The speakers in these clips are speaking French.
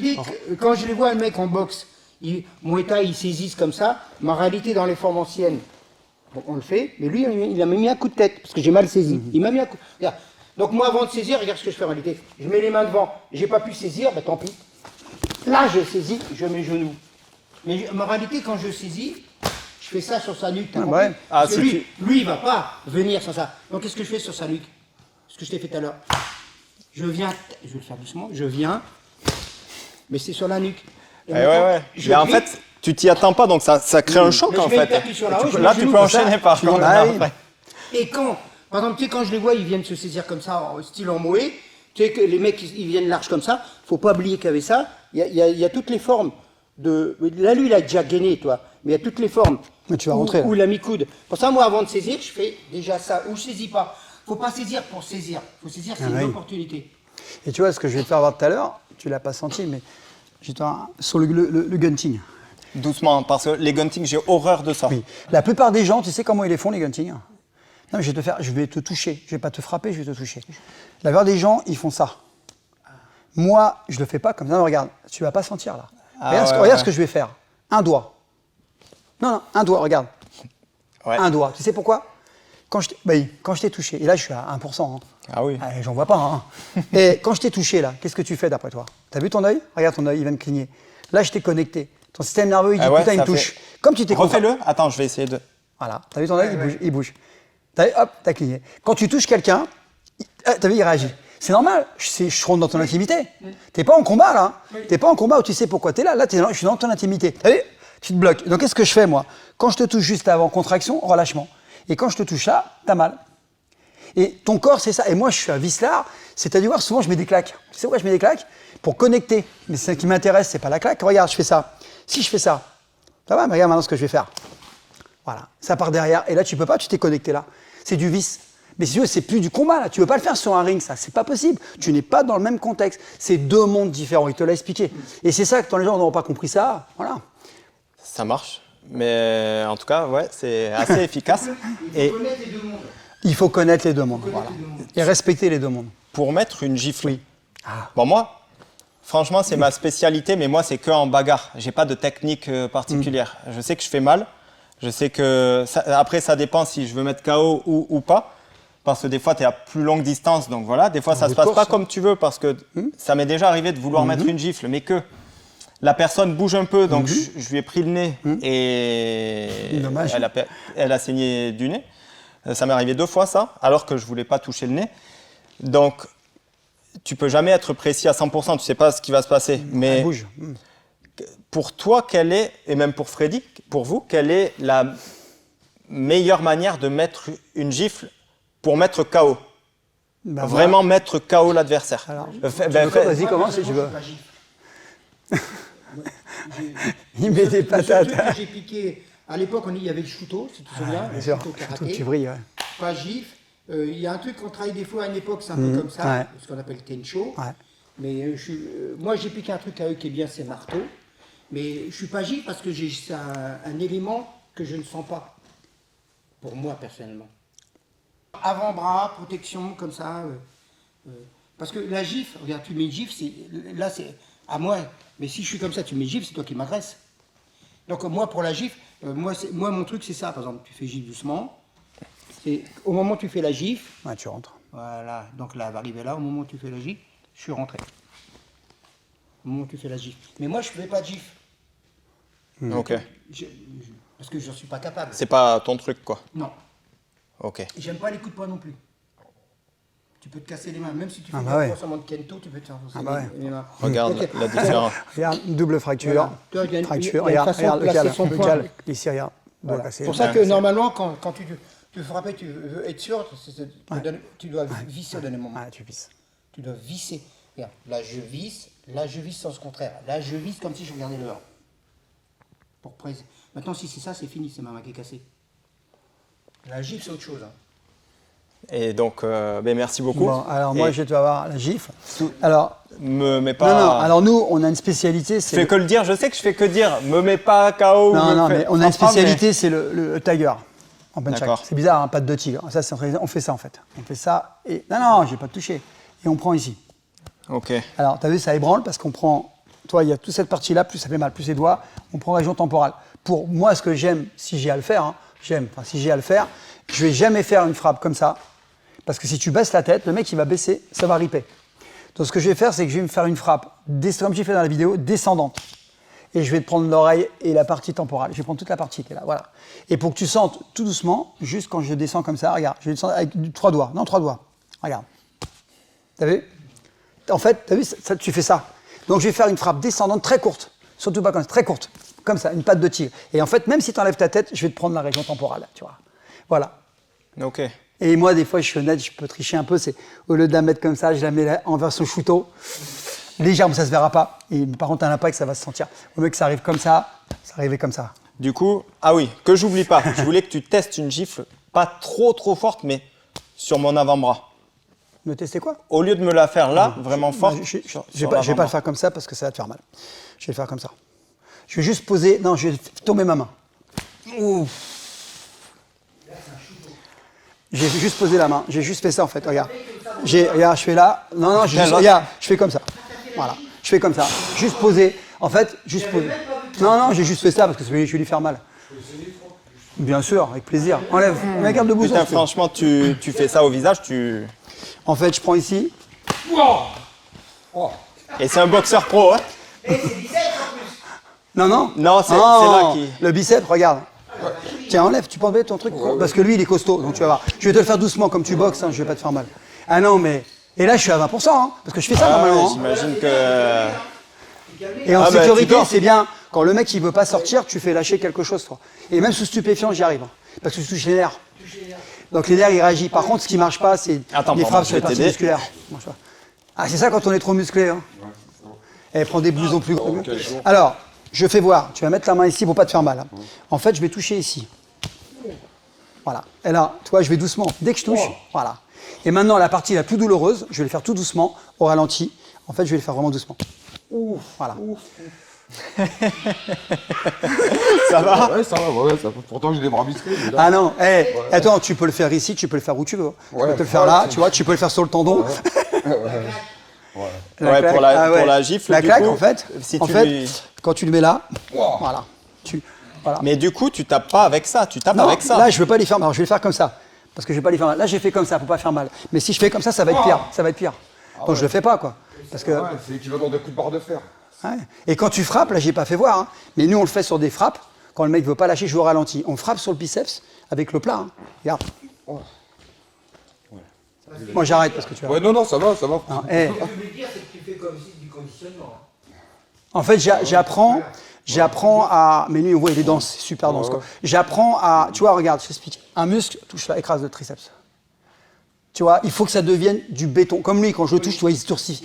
l'idée, quand je les vois, le mec en boxe, Muay Thai, ils saisissent comme ça, mais en réalité, dans les formes anciennes, bon, on le fait, mais lui, il m'a mis un coup de tête, parce que j'ai mal saisi. Il m'a mis un coup. Regarde. Donc moi, avant de saisir, regarde ce que je fais en réalité. Je mets les mains devant, j'ai pas pu saisir, bah tant pis. Là, je saisis, je mets genoux. Mais en réalité, quand je saisis, je fais ça sur sa nuque. Parce que lui, il va pas venir sans ça. Donc qu'est-ce que je fais sur sa nuque? Ce que je t'ai fait tout à l'heure. Je viens, je vais le faire doucement, je viens, mais c'est sur la nuque. Mais en fait, tu t'y attends pas, donc ça crée un choc en fait. Là, tu peux enchaîner par contre. Et quand, par exemple, tu sais, quand je les vois, ils viennent se saisir comme ça, style en moé, tu sais que les mecs, ils viennent large comme ça, faut pas oublier qu'avec ça, il y a toutes les formes de... Là, lui, il a déjà gainé, toi, mais il y a toutes les formes. Mais tu vas rentrer. Ou la mi-coude. Pour ça, moi, avant de saisir, je fais déjà ça, ou je saisis pas. Faut pas saisir pour saisir. Faut saisir, c'est une opportunité. Et tu vois, ce que je vais te faire voir tout à l'heure, tu l'as pas senti, mais sur le gunting. Doucement, parce que les guntings, j'ai horreur de ça. Oui. La plupart des gens, tu sais comment ils les font, les guntings? Non, mais je vais te toucher. Je vais pas te frapper, je vais te toucher. La plupart des gens, ils font ça. Moi, je le fais pas comme ça. Non, regarde, tu vas pas sentir là. Regarde ce que je vais faire. Un doigt. Non, un doigt, regarde. Ouais. Un doigt. Tu sais pourquoi? Quand je t'ai touché, et là je suis à 1%. Hein. Ah oui. J'en vois pas. Hein. Et quand je t'ai touché là, qu'est-ce que tu fais d'après toi? T'as vu ton œil? Regarde ton œil, il vient de cligner. Là, je t'ai connecté. Ton système nerveux, il dit putain, il me touche. Comme tu t'es refais-le. Attends, je vais essayer de. Voilà. T'as vu ton œil, il bouge. Hop, t'as cligné. Quand tu touches quelqu'un, t'as vu, il réagit. C'est normal. Je rentre dans ton intimité. T'es pas en combat là. T'es pas en combat où tu sais pourquoi t'es là. Là, je suis dans ton intimité. T'as vu? Tu te bloques. Donc, qu'est-ce que je fais moi? Quand je te touche juste avant, contraction, relâchement. Et quand je te touche là, t'as mal. Et ton corps, c'est ça. Et moi, je suis un vicelard. C'est-à-dire, voir, souvent, je mets des claques. Tu sais pourquoi je mets des claques? Pour connecter. Mais ce qui m'intéresse, c'est pas la claque. Regarde, je fais ça. Si je fais ça, ça va, mais regarde maintenant ce que je vais faire. Voilà. Ça part derrière. Et là, tu peux pas, tu t'es connecté là. C'est du vice. Mais si tu veux, c'est plus du combat là. Tu veux pas le faire sur un ring, ça. C'est pas possible. Tu n'es pas dans le même contexte. C'est deux mondes différents. Il te l'a expliqué. Et c'est ça que quand les gens n'auront pas compris ça, voilà. Ça marche. Mais en tout cas, ouais, c'est assez efficace. Il faut connaître les deux mondes. Il faut connaître les deux mondes. Voilà. Et respecter les deux mondes. Pour mettre une gifle. Oui. Bon, moi, franchement, c'est ma spécialité, mais moi, c'est que en bagarre. J'ai pas de technique particulière. Je sais que je fais mal. Je sais que après, ça dépend si je veux mettre KO ou pas. Parce que des fois, tu es à plus longue distance. Donc voilà, des fois, ça se passe pas comme tu veux. Parce que ça m'est déjà arrivé de vouloir mettre une gifle, mais que la personne bouge un peu. Donc je lui ai pris le nez et elle a saigné du nez. Ça m'est arrivé 2 fois ça, alors que je voulais pas toucher le nez. Donc, tu peux jamais être précis à 100%. Tu sais pas ce qui va se passer. Mais elle bouge. Pour toi, quelle est, et même pour Freddy, pour vous, quelle est la meilleure manière de mettre une gifle pour mettre KO? Vraiment mettre KO l'adversaire. Vas-y, commence si tu veux. Il met des patates. J'ai piqué, à l'époque, il y avait le shooto, si tu te souviens. Bien sûr, shooto qui brille. Ouais. Pas gifle. Il y a un truc qu'on travaille des fois à une époque, c'est un peu comme ça, ce qu'on appelle tencho. Ouais. Mais moi, j'ai piqué un truc à eux qui est bien, c'est marteau. Mais je suis pas gifle parce que j'ai un élément que je ne sens pas. Pour moi, personnellement. Avant-bras, protection, comme ça. Parce que la gifle, regarde, tu mets une gifle, là, c'est à moi. Mais si je suis comme ça, tu mets une gifle, c'est toi qui m'agresses. Donc moi, pour la gifle, moi, mon truc, c'est ça. Par exemple, tu fais gifle doucement. Au moment où tu fais la gifle... Ouais, tu rentres. Voilà, donc là, elle va arriver là. Au moment où tu fais la gifle, je suis rentré. Au moment où tu fais la gifle. Mais moi, je ne fais pas de gifle. Ok. Parce que je n'en suis pas capable. C'est pas ton truc, quoi. Non. Ok. J'aime pas les coups de poing non plus. Tu peux te casser les mains. Même si tu fais un renforcement de kento, tu peux te faire les mains. Regarde la différence. Regarde, une double fracture. Voilà. Fracture. Regarde le cal. Ici, regarde. Voilà. C'est pour ça que normalement, quand tu veux frapper, tu veux être sûr, tu dois visser au dernier moment. Ah, tu visses. Tu dois visser. Regarde, là je visse sens contraire. Là je visse comme si je regardais le 1. Pour presse. Maintenant, si c'est ça, c'est fini, c'est ma main qui est cassée. La gifle, c'est autre chose. Hein. Et donc, merci beaucoup. Bon, alors moi, je vais te voir la gifle. Alors, me mets pas. Non, alors nous, on a une spécialité. Je fais que le dire, je sais que je fais que dire. Me mets pas KO. Non, mais on a une spécialité, c'est le tiger. En punch. C'est bizarre, hein, pas de tigre. Ça, on fait ça en fait. On fait ça et. Non, je vais pas te toucher. Et on prend ici. Ok. Alors, tu as vu, ça ébranle parce qu'on prend toi, il y a toute cette partie-là, plus ça fait mal, plus les doigts, on prend région temporale. Pour moi, ce que j'aime, si j'ai à le faire, hein, je vais jamais faire une frappe comme ça, parce que si tu baisses la tête, le mec, il va baisser, ça va ripper. Donc, ce que je vais faire, c'est que je vais me faire une frappe, comme j'ai fait dans la vidéo, descendante. Et je vais te prendre l'oreille et la partie temporale. Je vais prendre toute la partie qui est là, voilà. Et pour que tu sentes tout doucement, juste quand je descends comme ça, regarde, je vais descendre avec 3 doigts. Non, 3 doigts. Regarde. T'as vu? En fait, t'as vu, ça, tu fais ça. Donc je vais faire une frappe descendante très courte. Surtout pas comme ça, très courte. Comme ça, une patte de tigre. Et en fait, même si tu enlèves ta tête, je vais te prendre la région temporale, tu vois. Voilà. Ok. Et moi, des fois, je suis honnête, je peux tricher un peu. C'est au lieu de la mettre comme ça, je la mets en version shooto. Légèrement, ça se verra pas. Et par contre, à l'impact, ça va se sentir. Au mieux que ça arrive comme ça arrivait comme ça. Du coup, ah oui, que j'oublie pas, je voulais que tu testes une gifle, pas trop forte, mais sur mon avant-bras. Me tester quoi? Au lieu de me la faire là, vraiment forte. Je vais pas le faire comme ça parce que ça va te faire mal. Je vais le faire comme ça. Je vais juste poser. Non, je vais tomber ma main. Ouh. J'ai juste posé la main. J'ai juste fait ça en fait. Regarde. Regarde, je fais là. Non, regarde, je fais comme ça. Voilà. Je fais comme ça. Juste poser. En fait, juste poser. Non, j'ai juste fait ça parce que je vais lui faire mal. Bien sûr, avec plaisir. Enlève. Regarde le bouton. Putain, franchement, tu fais ça au visage, tu. En fait, je prends ici. Et c'est un boxeur pro, hein? Et c'est biceps en plus. Non. Non, c'est là qui. Le biceps, regarde. Tiens, enlève, tu peux enlever ton truc. Parce que lui, il est costaud, donc tu vas voir. Je vais te le faire doucement comme tu boxes, hein, je vais pas te faire mal. Ah non, mais. Et là, je suis à 20%, hein, parce que je fais ça normalement. J'imagine que. Et en sécurité, c'est bien. Quand le mec, il veut pas sortir, tu fais lâcher quelque chose, toi. Et même sous stupéfiant, j'y arrive. Hein, parce que tu touches les nerfs. Donc les nerfs, ils réagissent. Par contre, ce qui marche pas, c'est les frappes sur les parties musculaires. Ah, c'est ça quand on est trop musclé. Hein. Elle prend des blousons plus gros. Alors, je fais voir. Tu vas mettre la main ici pour pas te faire mal. Hein. En fait, je vais toucher ici. Voilà. Et là, tu vois, je vais doucement. Dès que je touche, voilà. Et maintenant, la partie la plus douloureuse, je vais le faire tout doucement, au ralenti. En fait, je vais le faire vraiment doucement. Voilà. Ça va? Ouais, ça va, pourtant j'ai des bras musclés. Ah non, attends, tu peux le faire ici, tu peux le faire où tu veux. Tu peux te le faire là, tu vois, tu peux le faire sur le tendon. Pour la gifle, la du claque, coup, en fait, quand tu le mets là, voilà. Voilà. Mais du coup, tu tapes pas avec ça, tu tapes avec ça. Là, je veux pas les faire, alors je vais le faire comme ça. Parce que je vais pas les faire mal. Là, j'ai fait comme ça pour pas faire mal. Mais si je fais comme ça va être pire. Ça va être pire. Donc je le fais pas, quoi. Parce que. Ouais, c'est l'équivalent d'un coup de barre de fer. Ouais. Et quand tu frappes, là, j'ai pas fait voir, hein, mais nous, on le fait sur des frappes. Quand le mec veut pas lâcher, je vais au ralenti. On frappe sur le biceps avec le plat. Hein. Regarde. Moi, j'arrête parce que tu vois. Ouais, non, ça va. Non, Ce que je veux dire, c'est que tu fais comme du conditionnement. En fait, j'apprends à. Mais lui, on voit, il est dense, c'est super dense. Quoi. J'apprends à. Tu vois, regarde, je t'explique. Un muscle, touche là, écrase le triceps. Tu vois, il faut que ça devienne du béton. Comme lui, quand je le touche, tu vois, il se durcit.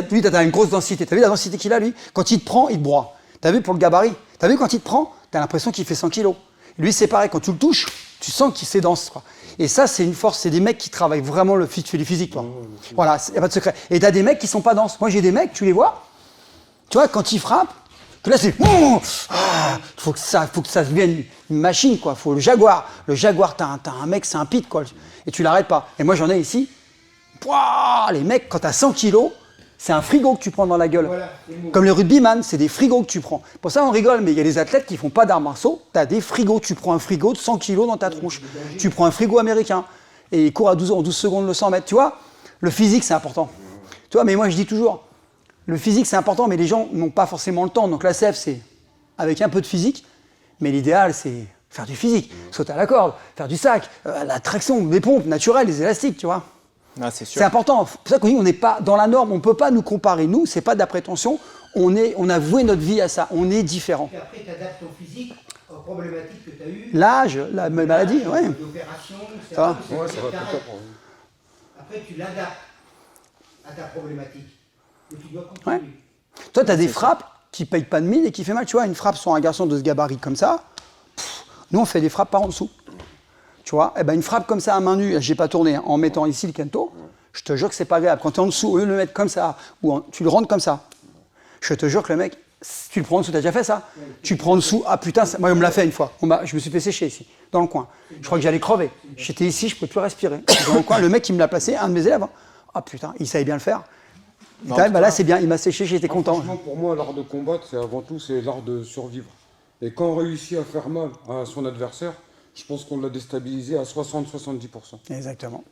Lui, tu as une grosse densité. Tu as vu la densité qu'il a, lui? Quand il te prend, il te broie. Tu as vu pour le gabarit? Tu as vu quand il te prend? Tu as l'impression qu'il fait 100 kilos. Lui, c'est pareil. Quand tu le touches, tu sens qu'il s'est dense. Quoi. Et ça, c'est une force. C'est des mecs qui travaillent vraiment le physique. Toi. Voilà, il n'y a pas de secret. Et tu as des mecs qui sont pas denses. Moi, j'ai des mecs, tu les vois? Tu vois, quand ils frappent, que là, c'est. Faut que ça devienne une machine, quoi. Faut le jaguar. Le jaguar, t'as un mec, c'est un pit, quoi. Et tu l'arrêtes pas. Et moi, j'en ai ici. Pouah, les mecs, quand t'as 100 kilos, c'est un frigo que tu prends dans la gueule. Voilà, comme les rugbyman, c'est des frigos que tu prends. Pour ça, on rigole, mais il y a des athlètes qui font pas d'arts martiaux. T'as des frigos. Tu prends un frigo de 100 kilos dans ta tronche. Tu prends un frigo américain. Et il court en 12 secondes le 100 mètres. Tu vois, le physique, c'est important. Tu vois, mais moi, je dis toujours, le physique, c'est important, mais les gens n'ont pas forcément le temps. Donc la CF, c'est avec un peu de physique. Mais l'idéal, c'est faire du physique, sauter à la corde, faire du sac, la traction, des pompes naturelles, les élastiques, tu vois. Ah, c'est sûr. C'est important. C'est pour ça qu'on dit qu'on n'est pas dans la norme, on ne peut pas nous comparer. Nous, c'est pas de la prétention, on a voué notre vie à ça, on est différent. Et après, tu adaptes ton physique aux problématiques que tu as eues. L'âge, la maladie, ouais. L'opération, etc. Ça va. Ouais, ça va tout à Après, tu l'adaptes à ta problématique. Et tu dois continuer. Ouais. Toi, tu as des frappes qui ne payent pas de mine et qui fait mal. Tu vois, une frappe sur un garçon de ce gabarit comme ça, nous, on fait des frappes par en dessous. Tu vois, eh ben, une frappe comme ça à main nue, j'ai pas tourné, hein, en mettant ici le kento, je te jure que c'est pas agréable. Quand tu es en dessous, au lieu de le mettre comme ça, ou tu le rentres comme ça, je te jure que le mec, tu le prends en dessous, tu as déjà fait ça? Tu prends en dessous, ah putain, moi on me l'a fait une fois, je me suis fait sécher ici, dans le coin. Je crois que j'allais crever. J'étais ici, je ne pouvais plus respirer. Dans le coin, le mec qui me l'a placé, un de mes élèves, ah putain, il savait bien le faire. Là, c'est bien, il m'a séché, j'étais content. Franchement, pour moi, l'art de combattre, c'est avant tout, c'est l'art de survivre. Et quand on réussit à faire mal à son adversaire, je pense qu'on l'a déstabilisé à 60-70%. Exactement.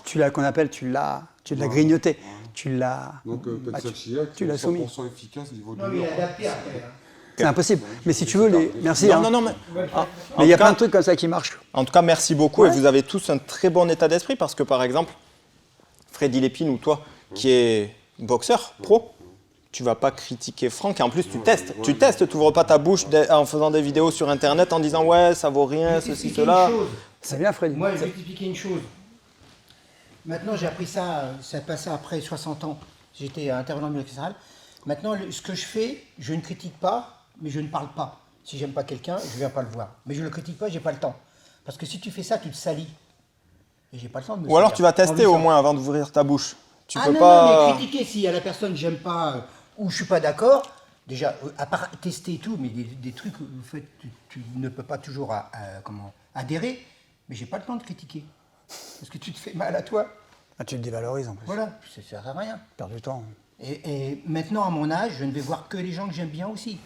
Tu l'as, qu'on appelle, tu l'as grignoté. Tu l'as. Donc, Petzl Chiak, tu l'as soumis. 100% efficace niveau de Non, mais il a adapté après. Hein. C'est impossible. Mais si tu veux, merci. Non, mais en il y a tout plein cas- de trucs comme ça qui marchent. En tout cas, merci beaucoup et vous avez tous un très bon état d'esprit parce que par exemple, Freddy Lépine ou toi qui est boxeur pro, tu vas pas critiquer Franck et en plus tu testes. Tu testes, tu n'ouvres pas ta bouche en faisant des vidéos sur internet en disant ouais, ça vaut rien, Je vais ceci, t'expliquer cela. une chose. C'est bien, Freddy. Moi, je vais t'expliquer une chose. Maintenant, j'ai appris ça, ça passé après 60 ans. J'étais intervenant multilatéral. Maintenant, ce que je fais, je ne critique pas, mais je ne parle pas. Si j'aime pas quelqu'un, je ne viens pas le voir. Mais je ne le critique pas, j'ai pas le temps. Parce que si tu fais ça, tu te salis. Et j'ai pas le temps de me Ou alors salir. tu vas En tester lui au disant, moins avant d'ouvrir ta bouche. Tu ah peux non, pas. non, mais critiquer si à la personne j'aime pas ou je suis pas d'accord, déjà, à part tester et tout, mais des trucs, en fait, tu ne peux pas toujours adhérer, mais j'ai pas le temps de critiquer. Parce que tu te fais mal à toi. Ah, tu te dévalorises en plus. Voilà, ça sert à rien. Perds du temps. Et maintenant, à mon âge, je ne vais voir que les gens que j'aime bien aussi.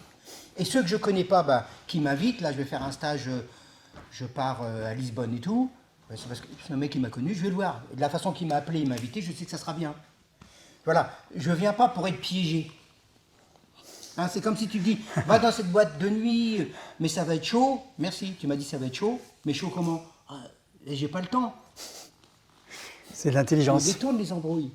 Et ceux que je connais pas, qui m'invitent, là, je vais faire un stage, je pars à Lisbonne et tout, c'est parce que c'est un mec qui m'a connu, je vais le voir. Et de la façon qu'il m'a appelé, il m'a invité, je sais que ça sera bien. Voilà, je viens pas pour être piégé. Hein, c'est comme si tu me dis, va dans cette boîte de nuit, mais ça va être chaud. Merci, tu m'as dit ça va être chaud, mais chaud comment? Et j'ai pas le temps. C'est de On l'intelligence. détourne les embrouilles.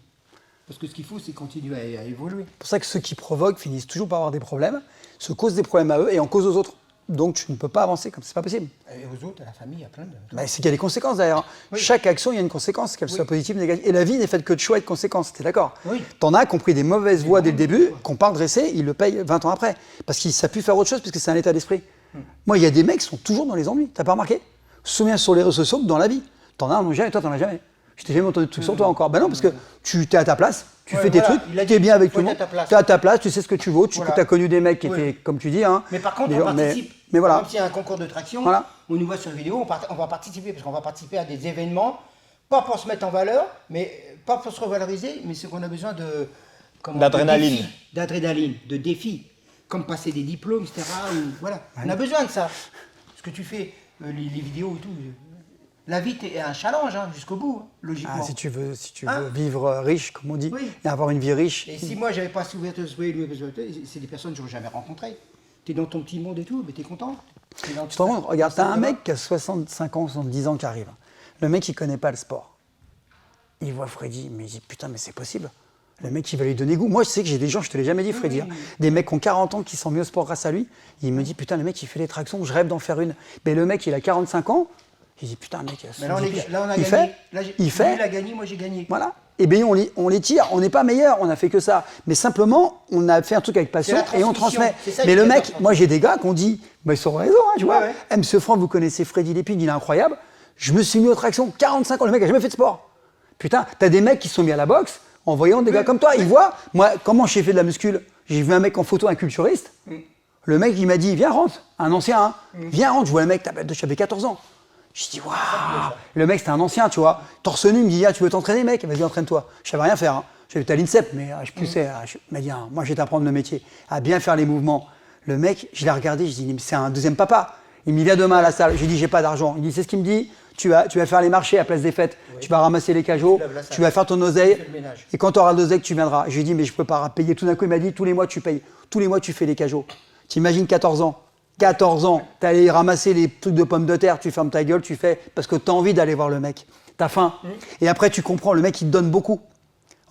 Parce que ce qu'il faut, c'est continuer à évoluer. C'est pour ça que ceux qui provoquent finissent toujours par avoir des problèmes, se causent des problèmes à eux et en causent aux autres. Donc tu ne peux pas avancer comme c'est pas possible. Et aux autres, à la famille, il y a plein de... C'est qu'il y a des conséquences derrière. Oui. Chaque action, il y a une conséquence, qu'elle soit positive ou négative. Et la vie n'est faite que de choix et de conséquences, t'es d'accord? Oui. T'en as qui ont pris des mauvaises voies dès le début, qu'on part dresser, ils le payent 20 ans après. Parce qu'ils savent plus faire autre chose, parce que c'est un état d'esprit. Moi, il y a des mecs qui sont toujours dans les ennuis. T'as pas remarqué? Je me souviens sur les réseaux sociaux que dans la vie, t'en as un jamais, toi t'en as jamais. Je t'ai jamais entendu de trucs sur toi encore. Ben non, parce que tu es à ta place, tu fais tes trucs, tu es bien avec tout le monde, tu es à ta place, tu sais ce que tu vaux, tu as connu des mecs qui étaient, comme tu dis, hein. Mais par contre, des on gens- participe. mais voilà. Même s'il y a un concours de traction, Voilà. on nous voit sur vidéo, on va participer, parce qu'on va participer à des événements, pas pour se mettre en valeur, mais pas pour se revaloriser, mais c'est qu'on a besoin de... D'adrénaline. de défis, d'adrénaline, de défis, comme passer des diplômes, etc. Voilà, on a besoin de ça. Ce que tu fais, les vidéos et tout, la vie est un challenge jusqu'au bout, logiquement. Ah, si tu veux Hein? vivre riche, comme on dit, Oui. et avoir une vie riche. Et si moi j'avais pas souvenir de ce c'est des personnes que j'aurais jamais rencontrées. T'es dans ton petit monde et tout, mais t'es content. Tu te rends compte, regarde, t'as un mec qui a 65 ans, 70 ans qui arrive. Le mec, il connaît pas le sport. Il voit Freddy, mais il dit putain, mais c'est possible. Le mec, il va lui donner goût. Moi, je sais que j'ai des gens, je te l'ai jamais dit, Freddy, hein, des mecs qui ont 40 ans qui sont mis au sport grâce à lui. Il me dit putain, le mec, il fait les tractions, je rêve d'en faire une. Mais le mec, il a 45 ans. Il dit putain, mec, Mais là, on a il gagné. fait, Là, il fait. Lui, il a gagné, moi j'ai gagné. Voilà. Et bien, on les tire. On n'est pas meilleur, on a fait que ça. Mais simplement, on a fait un truc avec passion C'est la et on transmission. transmet. C'est ça Mais qui le est mec, important. moi j'ai des gars qui ont dit, bah, ils sont raison, hein, tu vois. Ouais. Monsieur Franck, vous connaissez Freddy Lépine, il est incroyable. Je me suis mis aux tractions, 45 ans, le mec a jamais fait de sport. Putain, t'as des mecs qui se sont mis à la boxe en voyant des gars comme toi. Ils voient, moi, comment j'ai fait de la muscule? J'ai vu un mec en photo, un culturiste. Le mec, il m'a dit, viens, rentre, un ancien, hein. Viens, rentre. Je vois le mec, j'avais 14 ans. Je dis, waouh! Le mec, c'était un ancien, tu vois. Torse nu, il me dit, ah, tu veux t'entraîner, mec? Vas-y, entraîne-toi. Je savais rien faire. Hein. J'étais à l'INSEP, mais je poussais. Il m'a dit, moi, je vais t'apprendre le métier, à bien faire les mouvements. Le mec, je l'ai regardé, je dis, mais c'est un deuxième papa. Il me dit, viens demain à la salle. Je lui dis, j'ai pas d'argent. Il me dit, c'est ce qu'il me dit. Tu vas faire les marchés à Place des Fêtes. Oui. Tu vas ramasser les cajots. Tu vas faire ton oseille. Et quand tu auras l'oseille, tu viendras. Je lui ai dit, mais je peux pas payer. Tout d'un coup, il m'a dit, tous les mois, tu payes. Tous les mois, tu fais les cajots. T'imagines 14 ans. 14 ans, tu allé ramasser les trucs de pommes de terre, tu fermes ta gueule, tu fais parce que tu as envie d'aller voir le mec. Tu as faim. Et après, tu comprends, le mec, il te donne beaucoup.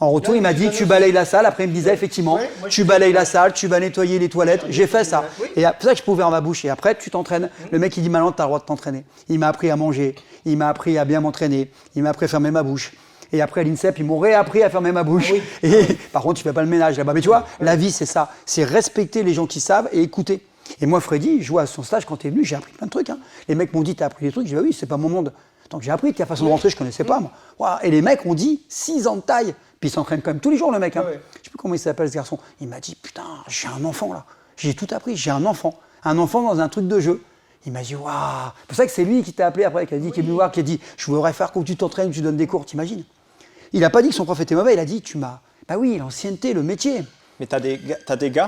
En retour, il m'a dit, tu balayes la salle. Après, il me disait, effectivement, tu balayes la salle, tu vas nettoyer les toilettes. J'ai fait ça. Et c'est ça que je peux ouvrir ma bouche. Et après, tu t'entraînes. Le mec, il dit, maintenant, tu as le droit de t'entraîner. Il m'a appris à manger. Il m'a appris à bien m'entraîner. Il m'a appris à fermer ma bouche. Et après, à l'INSEP, ils m'ont réappris à fermer ma bouche. Et par contre, tu fais pas le ménage là-bas. Mais tu vois, la vie, c'est ça. C'est respecter les gens qui savent et écouter. Et moi, Freddy, je vois à son stage, quand tu es venu, j'ai appris plein de trucs. Hein. Les mecs m'ont dit, t'as appris des trucs. J'ai dit, bah oui, c'est pas mon monde. Donc j'ai appris que la façon de rentrer, je connaissais pas, moi. Wow. Et les mecs ont dit 6 ans de taille. Puis il s'entraîne quand même tous les jours, le mec. Hein. Je sais plus comment il s'appelle, ce garçon. Il m'a dit, putain, j'ai un enfant là. J'ai tout appris, j'ai un enfant. Un enfant dans un truc de jeu. Il m'a dit, waouh. C'est pour ça que c'est lui qui t'a appelé après, qui a dit, qui est venu voir, qui a dit, je voudrais faire que tu t'entraînes, tu donnes des cours, t'imagines. Il n'a pas dit que son prof était mauvais, il a dit, tu m'as Bah oui, l'ancienneté, le métier. Mais t'as des gars